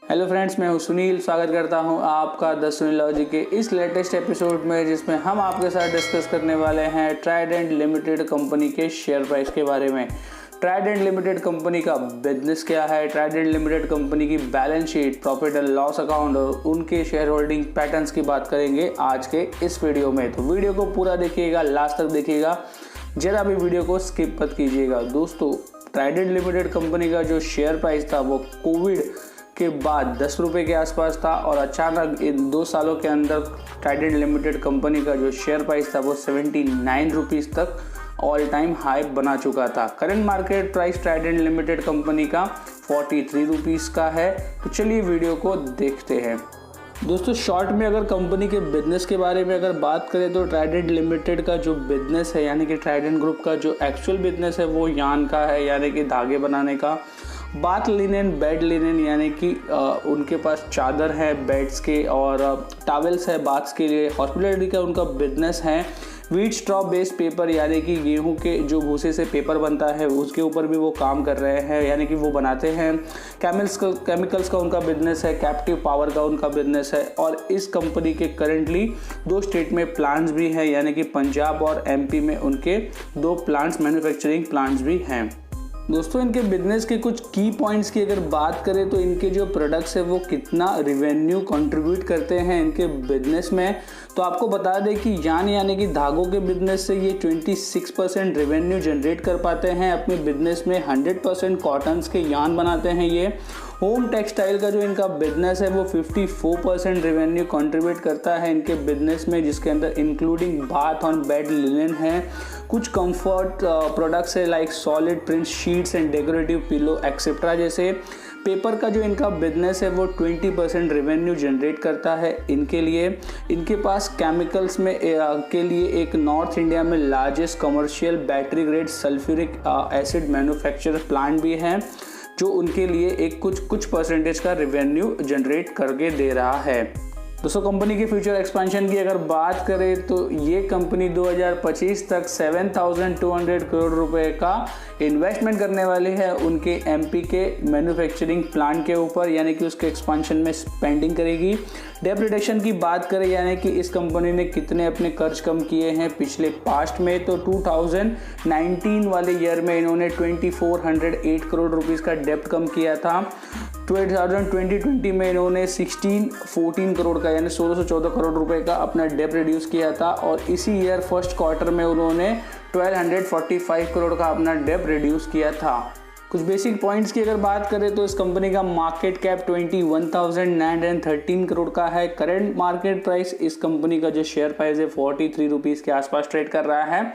Hello friends, मैं हूं सुनील। स्वागत करता हूं आपका द सुनील लॉजी के इस लेटेस्ट एपिसोड में, जिसमें हम आपके साथ डिस्कस करने वाले हैं ट्राइडेंट लिमिटेड कंपनी के शेयर प्राइस के बारे में। ट्राइडेंट लिमिटेड कंपनी का बिजनेस क्या है, ट्राइडेंट लिमिटेड कंपनी की balance sheet, profit and loss account और उनके शेयर होल्डिंग पैटर्न्स की बात करेंगे आज के इस वीडियो में। तो वीडियो को पूरा देखिएगा, लास्ट तक देखिएगा, जरा भी वीडियो को स्किप मत कीजिएगा। दोस्तों, ट्राइडेंट लिमिटेड कंपनी का जो शेयर प्राइस था वो कोविड के बाद 10 रुपये के आसपास था और अचानक इन 2 सालों के अंदर ट्राइडेंट लिमिटेड कंपनी का जो शेयर प्राइस था वो 79 रुपीज़ तक ऑल टाइम हाई बना चुका था। Current market price Trident limited company का 43 रुपीज़ का है। तो चलिए वीडियो को देखते हैं। दोस्तों, शॉर्ट में अगर कंपनी के बिजनेस के बारे में अगर बात करें तो ट्राइडेंट लिमिटेड का जो बिजनेस है, यानी कि ट्राइडेंट ग्रुप का जो एक्चुअल बिजनेस है वो यान का है, यानी कि धागे बनाने का। बाथ लिनेन, बेड लिनेन, यानी कि उनके पास चादर है बेड्स के और टॉवेल्स है बाथ्स के लिए। हॉस्पिटलिटी का उनका बिजनेस है। व्हीट स्ट्रॉ बेस्ड पेपर, यानी कि गेहूं के जो भूसे से पेपर बनता है उसके ऊपर भी वो काम कर रहे हैं, यानी कि वो बनाते हैं। केमिकल्स का उनका बिजनेस है। कैप्टिव पावर का उनका बिजनेस है। और इस कंपनी के करेंटली 2 स्टेट में प्लांट्स भी हैं, यानी कि पंजाब और एमपी में उनके 2 प्लांट्स, मैन्युफैक्चरिंग प्लांट्स भी हैं। दोस्तों, इनके बिजनेस के कुछ की पॉइंट्स की अगर बात करें तो इनके जो प्रोडक्ट्स है वो कितना रिवेन्यू कंट्रीब्यूट करते हैं इनके बिजनेस में, तो आपको बता दें कि यानी कि धागों के बिजनेस से ये 26% रेवेन्यू जनरेट कर पाते हैं अपने बिजनेस में। 100% कॉटन्स के यान बनाते हैं ये। होम टेक्सटाइल का जो इनका बिजनेस है वो 54% रेवेन्यू कंट्रीब्यूट करता है इनके बिजनेस में, जिसके अंदर इंक्लूडिंग बाथ और बेड लिनेन है। कुछ कंफर्ट प्रोडक्ट्स है like solid print sheets and decorative pillow etcetera जैसे। पेपर का जो इनका बिजनेस है वो 20% रेवेन्यू जनरेट करता है इनके लिए। इनके पास केमिकल्स में के लिए एक नॉर्थ इंडिया में largest commercial battery grade sulphuric acid manufacture plant भी है, जो उनके लिए एक कुछ परसेंटेज का रेवेन्यू जनरेट करके दे रहा है। दोस्तों, कंपनी के फ्यूचर एक्सपेंशन की अगर बात करें तो ये कंपनी 2025 तक 7,200 करोड़ रुपए का इन्वेस्टमेंट करने वाली है उनके एमपी के मैन्युफैक्चरिंग प्लांट के ऊपर, यानी कि उसके एक्सपेंशन में स्पेंडिंग करेगी। डेट रिडक्शन की बात करें, यानी कि इस कंपनी ने कितने अपने कर्ज कम किए हैं पिछले पास्ट में, तो 2019 वाले ईयर में इन्होंने 2408 करोड़ रुपीज़ का डेप्ट कम किया था। 2020 में इन्होंने 1614 करोड़ का यानी 1614 करोड़ रुपए का अपना डेब्ट रिड्यूस किया था और इसी ईयर फर्स्ट क्वार्टर में उन्होंने 1245 करोड़ का अपना डेब्ट रिड्यूस किया था। कुछ बेसिक पॉइंट्स की अगर बात करें तो इस कंपनी का मार्केट कैप 21,913 करोड़ का है। करंट मार्केट प्राइस इस कंपनी का जो शेयर प्राइस है 43 रुपीज़ के आसपास ट्रेड कर रहा है।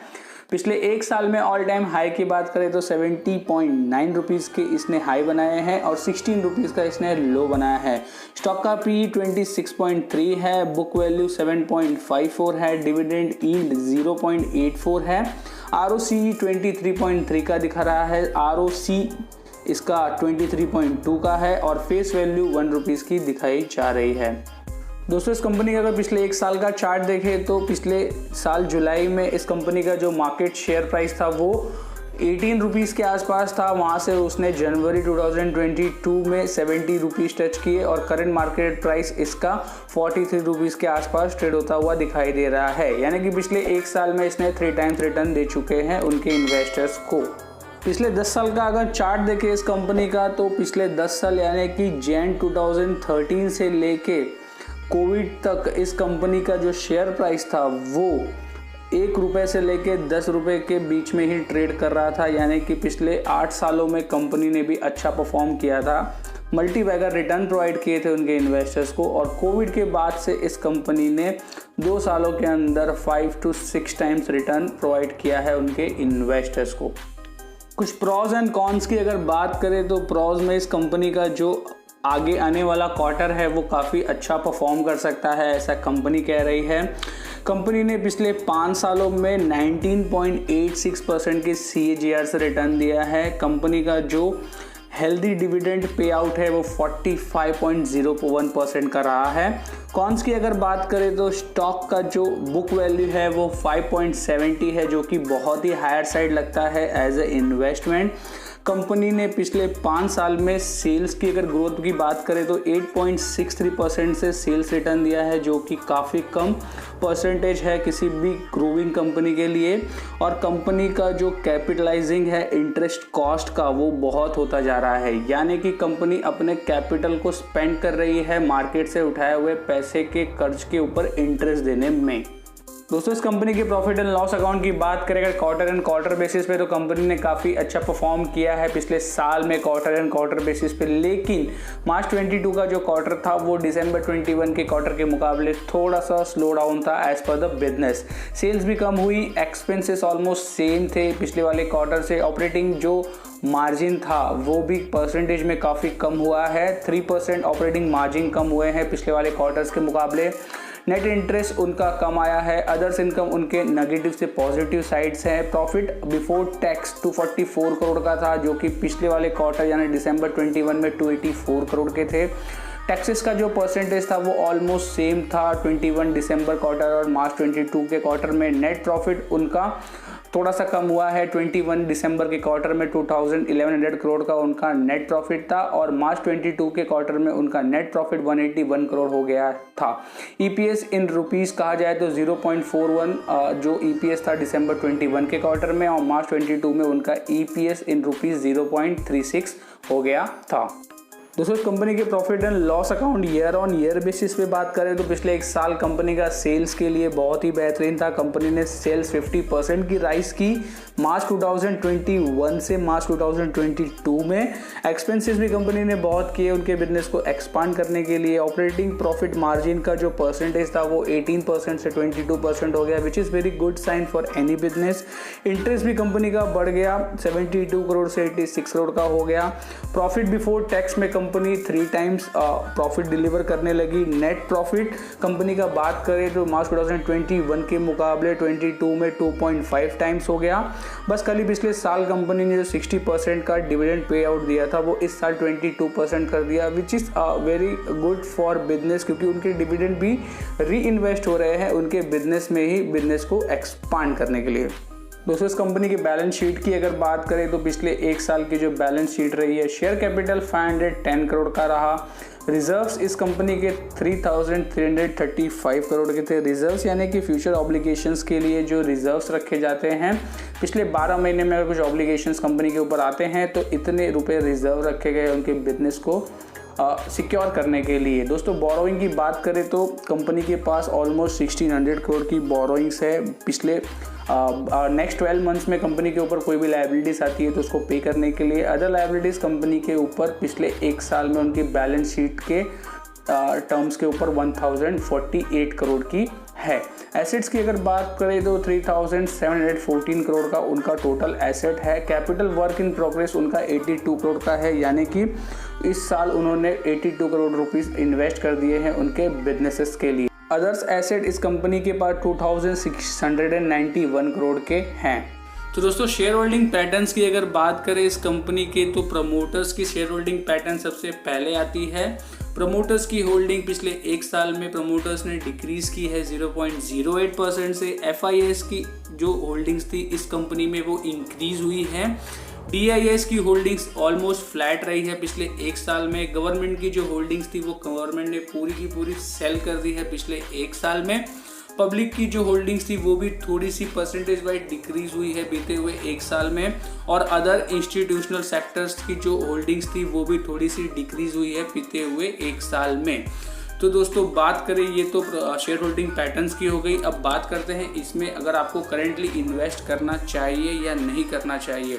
पिछले 1 साल में ऑल टाइम हाई की बात करें तो 70.9 रुपीज़ के इसने हाई बनाए हैं और 16 रुपीज़ का इसने लो बनाया है। स्टॉक का पी 26.3 है, बुक वैल्यू 7.54 है, डिविडेंड यील्ड 0.84 है, ROC 23.3 का दिखा रहा है, ROC इसका 23.2 का है और फेस वैल्यू 1 रुपीज़ की दिखाई जा रही है। दोस्तों, इस कंपनी का अगर पिछले 1 साल का चार्ट देखें तो पिछले साल जुलाई में इस कंपनी का जो मार्केट शेयर प्राइस था वो 18 रुपीज़ के आसपास था। वहाँ से उसने जनवरी 2022 में 70 रुपीज़ टच किए और करंट मार्केट प्राइस इसका 43 रुपीज़ के आसपास ट्रेड होता हुआ दिखाई दे रहा है, यानी कि पिछले 1 साल में इसने 3 टाइम्स रिटर्न दे चुके हैं उनके इन्वेस्टर्स को। पिछले 10 साल का अगर चार्ट देखें इस कंपनी का तो पिछले 10 साल यानी कि जैन 2013 से लेके कोविड तक इस कंपनी का जो शेयर प्राइस था वो 1 रुपये से लेके 10 रुपये के बीच में ही ट्रेड कर रहा था, यानी कि पिछले 8 सालों में कंपनी ने भी अच्छा परफॉर्म किया था। मल्टीबैगर रिटर्न प्रोवाइड किए थे उनके इन्वेस्टर्स को और कोविड के बाद से इस कंपनी ने 2 सालों के अंदर 5 to 6 टाइम्स रिटर्न प्रोवाइड किया है उनके इन्वेस्टर्स को। कुछ प्रॉज एंड कॉन्स की अगर बात करें तो प्रॉज में इस कंपनी का जो आगे आने वाला क्वार्टर है वो काफ़ी अच्छा परफॉर्म कर सकता है, ऐसा कंपनी कह रही है। कंपनी ने पिछले 5 सालों में 19.86% के CAGR से रिटर्न दिया है। कंपनी का जो हेल्दी डिविडेंड पे आउट है वो 45.01% का रहा है। कॉन्स की अगर बात करें तो स्टॉक का जो बुक वैल्यू है वो 5.70 है, जो कि बहुत ही हायर साइड लगता है एज ए इन्वेस्टमेंट। कंपनी ने पिछले 5 साल में सेल्स की अगर ग्रोथ की बात करें तो 8.63% से सेल्स रिटर्न दिया है, जो कि काफ़ी कम परसेंटेज है किसी भी ग्रोइंग कंपनी के लिए। और कंपनी का जो कैपिटलाइजिंग है इंटरेस्ट कॉस्ट का, वो बहुत होता जा रहा है, यानी कि कंपनी अपने कैपिटल को स्पेंड कर रही है मार्केट से उठाए हुए पैसे के कर्ज के ऊपर इंटरेस्ट देने में। दोस्तों, इस कंपनी के प्रॉफिट एंड लॉस अकाउंट की बात करें अगर क्वार्टर एंड क्वार्टर बेसिस पे, तो कंपनी ने काफ़ी अच्छा परफॉर्म किया है पिछले साल में क्वार्टर एंड क्वार्टर बेसिस पे। लेकिन मार्च 22 का जो क्वार्टर था वो दिसंबर 21 के क्वार्टर के मुकाबले थोड़ा सा स्लो डाउन था as per the business. Sales भी कम हुई, एक्सपेंसेस ऑलमोस्ट सेम थे पिछले वाले क्वार्टर से। ऑपरेटिंग जो मार्जिन था वो भी परसेंटेज में काफ़ी कम हुआ है, 3% ऑपरेटिंग मार्जिन कम हुए हैं पिछले वाले क्वार्टर्स के मुकाबले। नेट इंटरेस्ट उनका कम आया है, अदर्स इनकम उनके नेगेटिव से पॉजिटिव साइड्स हैं। प्रॉफिट बिफोर टैक्स 244 करोड़ का था, जो कि पिछले वाले क्वार्टर यानी दिसंबर 21 में 284 करोड़ के थे। टैक्सेस का जो परसेंटेज था वो ऑलमोस्ट सेम था 21 दिसंबर क्वार्टर और मार्च 22 के क्वार्टर में। नेट प्रॉफिट उनका थोड़ा सा कम हुआ है, 21 दिसंबर के क्वार्टर में 1100 करोड़ का उनका नेट प्रॉफिट था और मार्च 22 के क्वार्टर में उनका नेट प्रॉफिट 181 करोड़ हो गया था। ईपीएस इन रुपीस कहा जाए तो 0.41 जो ईपीएस था दिसंबर 21 के क्वार्टर में, और मार्च 22 में उनका ईपीएस इन रुपीस 0.36 हो गया था। दोस्तों, कंपनी के profit and loss account year on year basis पे बात करें तो पिछले एक साल कंपनी का सेल्स के लिए बहुत ही बेहतरीन था। कंपनी ने सेल्स 50% की राइज की मार्च 2021 से मार्च 2022 में। एक्सपेंसेस भी कंपनी ने बहुत किए उनके बिजनेस को एक्सपांड करने के लिए। ऑपरेटिंग प्रॉफिट मार्जिन का जो परसेंटेज था वो 18% से 22% हो गया, which is very good sign for any business. Interest भी कंपनी का बढ़ गया, 72 करोड़ से 86 करोड़ का हो गया। प्रॉफिट बिफोर टैक्स में कंपनी 3 टाइम्स प्रॉफिट डिलीवर करने लगी। नेट प्रॉफिट कंपनी का बात करें तो मार्च 2021 के मुकाबले 22 में 2.5 टाइम्स हो गया। बस खाली पिछले साल कंपनी ने जो 60% का डिविडेंड पे आउट दिया था वो इस साल 22% कर दिया, विच is very good for business, क्योंकि उनके डिविडेंड भी री इन्वेस्ट हो रहे हैं उनके बिजनेस में ही, बिजनेस को एक्सपांड करने के लिए। दोस्तों, इस कंपनी की बैलेंस शीट की अगर बात करें तो पिछले एक साल की जो बैलेंस शीट रही है, शेयर कैपिटल 510 करोड़ का रहा। रिजर्व्स इस कंपनी के 3,335 करोड़ के थे। रिजर्व्स यानी कि फ्यूचर ऑब्लिगेशंस के लिए जो रिजर्व्स रखे जाते हैं, पिछले 12 महीने में अगर कुछ ऑब्लिगेशंस कंपनी के ऊपर आते हैं तो इतने रुपए रिजर्व रखे गए उनके बिजनेस को सिक्योर करने के लिए। दोस्तों, बोरोइंग की बात करें तो कंपनी के पास ऑलमोस्ट 1600 करोड़ की बोरोइंग्स है। पिछले नेक्स्ट 12 मंथ्स में कंपनी के ऊपर कोई भी लायबिलिटीज़ आती है तो उसको पे करने के लिए। अदर लायबिलिटीज़ कंपनी के ऊपर पिछले एक साल में उनकी बैलेंस शीट के टर्म्स के ऊपर 1048 करोड़ की है। एसेट्स की अगर बात करें तो 3714 करोड़ का उनका टोटल एसेट है। कैपिटल वर्क इन प्रोग्रेस उनका 82 करोड़ का है, यानी कि इस साल उन्होंने 82 करोड़ रुपीस इन्वेस्ट कर दिए हैं उनके बिजनेसेस के लिए। अदर्स एसेट इस कंपनी के पास 2691 करोड़ के हैं। तो दोस्तों, शेयर होल्डिंग पैटर्न्स की अगर बात करें इस कंपनी के तो प्रमोटर्स की शेयर होल्डिंग पैटर्न सबसे पहले आती है। प्रमोटर्स की होल्डिंग पिछले एक साल में प्रमोटर्स ने डिक्रीज की है 0.08% से। FIS की जो होल्डिंग्स थी इस कंपनी में वो इंक्रीज हुई है। DIS की होल्डिंग्स ऑलमोस्ट फ्लैट रही है पिछले एक साल में। गवर्नमेंट की जो होल्डिंग्स थी वो गवर्नमेंट ने पूरी की पूरी सेल कर दी है पिछले एक साल में। पब्लिक की जो होल्डिंग्स थी वो भी थोड़ी सी परसेंटेज वाइज डिक्रीज हुई है बीते हुए एक साल में, और अदर इंस्टीट्यूशनल सेक्टर्स की जो होल्डिंग्स थी वो भी थोड़ी सी डिक्रीज हुई है बीते हुए एक साल में। तो दोस्तों, बात करें ये तो शेयर होल्डिंग पैटर्न्स की हो गई। अब बात करते हैं इसमें अगर आपको करेंटली इन्वेस्ट करना चाहिए या नहीं करना चाहिए।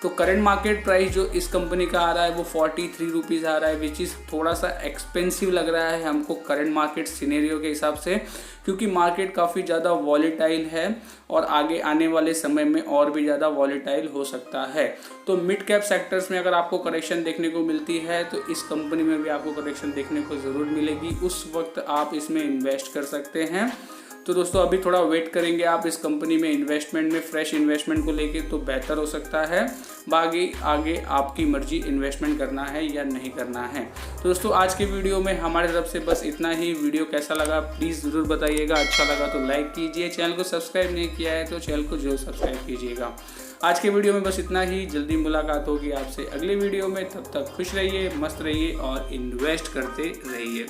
तो करंट मार्केट प्राइस जो इस कंपनी का आ रहा है वो 43 रुपीज़ आ रहा है, विच इज़ थोड़ा सा एक्सपेंसिव लग रहा है हमको करंट मार्केट सिनेरियो के हिसाब से, क्योंकि मार्केट काफ़ी ज़्यादा वॉलेटाइल है और आगे आने वाले समय में और भी ज़्यादा वॉलेटाइल हो सकता है। तो मिड कैप सेक्टर्स में अगर आपको करेक्शन देखने को मिलती है तो इस कंपनी में भी आपको करेक्शन देखने को ज़रूर मिलेगी, उस वक्त आप इसमें इन्वेस्ट कर सकते हैं। तो दोस्तों, अभी थोड़ा वेट करेंगे आप इस कंपनी में इन्वेस्टमेंट में, फ्रेश इन्वेस्टमेंट को लेके तो बेहतर हो सकता है। बाकी आगे आपकी मर्जी इन्वेस्टमेंट करना है या नहीं करना है। तो दोस्तों, आज के वीडियो में हमारी तरफ से बस इतना ही। वीडियो कैसा लगा प्लीज़ ज़रूर बताइएगा। अच्छा लगा तो लाइक कीजिए, चैनल को सब्सक्राइब नहीं किया है तो चैनल को जरूर सब्सक्राइब कीजिएगा। आज के वीडियो में बस इतना ही। जल्दी मुलाकात होगी आपसे अगले वीडियो में। तब तक खुश रहिए, मस्त रहिए और इन्वेस्ट करते रहिए।